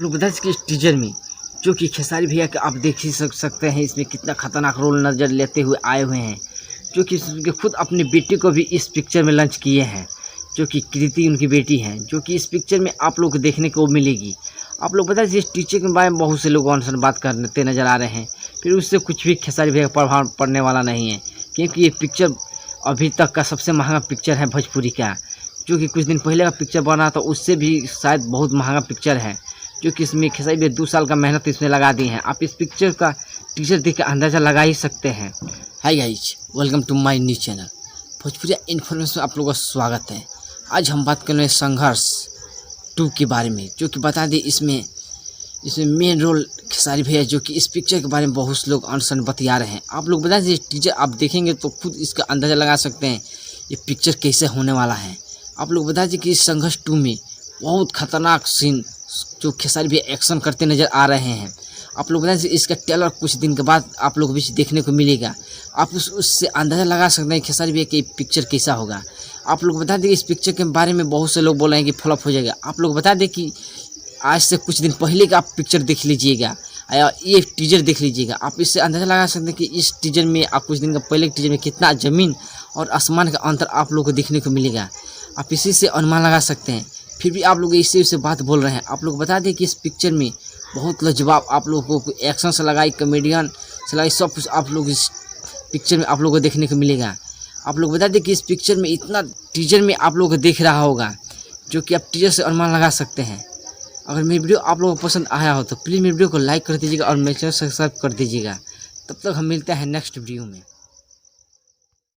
लोग बता दें कि इस टीजर में जो कि खेसारी भैया के आप देख ही सकते हैं इसमें कितना खतरनाक रोल नज़र लेते हुए आए हुए हैं, जो कि खुद अपनी बेटी को भी इस पिक्चर में लॉन्च किए हैं, जो कि कृति उनकी बेटी हैं, जो कि इस पिक्चर में आप लोग को देखने को मिलेगी। आप लोग बता दीजिए इस टीचर के बारे में बहुत से लोग ऑनसन बात करते नज़र आ रहे हैं, फिर उससे कुछ भी खेसारी भैया का प्रभाव पड़ने वाला नहीं है, क्योंकि ये पिक्चर अभी तक का सबसे महंगा पिक्चर है भोजपुरी का। जो कि कुछ दिन पहले का पिक्चर बना था उससे भी शायद बहुत महंगा पिक्चर है, जो कि इसमें खेसारी भैया 2 साल का मेहनत इसमें लगा दी है। आप इस पिक्चर का टीजर देख के अंदाज़ा लगा ही सकते हैं। Hi guys, welcome to my new channel Bhojpuri information में आप लोगों का स्वागत है। आज हम बात कर रहे हैं संघर्ष 2 के बारे में, जो कि बता दें इसमें मेन रोल खेसारी भैया, जो कि इस पिक्चर के बारे में बहुत से लोग अनसन बतिया रहे हैं। आप लोग बता दीजिए टीजर आप देखेंगे तो खुद इसका अंदाज़ा लगा सकते हैं ये पिक्चर कैसे होने वाला है। आप लोग बता दीजिए कि इस संघर्ष 2 में बहुत खतरनाक सीन जो खेसारी भैया एक्शन करते नज़र आ रहे हैं। आप लोग बता दीजिए इसका ट्रेलर कुछ दिन के बाद आप लोग भी देखने को मिलेगा। आप उससे अंदाज़ा लगा सकते हैं खेसारी भैया कि पिक्चर कैसा होगा। आप लोग बता दें इस पिक्चर के बारे में बहुत से लोग बोल रहे हैं कि फ्लॉप हो जाएगा। आप लोग बता दें कि आज से कुछ दिन पहले का आप पिक्चर देख लीजिएगा या ये टीजर देख लीजिएगा, आप इससे अंदाज़ा लगा सकते हैं कि इस टीजर में आप कुछ दिन का पहले के टीजर में कितना ज़मीन और आसमान का अंतर आप लोग को देखने को मिलेगा। आप इसी से अनुमान लगा सकते हैं, फिर भी आप लोग इसी से बात बोल रहे हैं। आप लोग बता दें कि इस पिक्चर में बहुत लाजवाब आप लोगों को एक्शन से लगाई, कॉमेडियन से लगाई, सब कुछ आप लोग इस पिक्चर में आप लोगों को देखने को मिलेगा। आप लोग बता दें कि इस पिक्चर में इतना टीजर में आप लोग को देख रहा होगा, जो कि आप टीजर से अनुमान लगा सकते हैं। अगर मेरी वीडियो आप लोगों को पसंद आया हो तो प्लीज़ मेरी वीडियो को लाइक कर दीजिएगा और मेरे चैनल सब्सक्राइब कर दीजिएगा। तब तक हम मिलते हैं नेक्स्ट वीडियो में।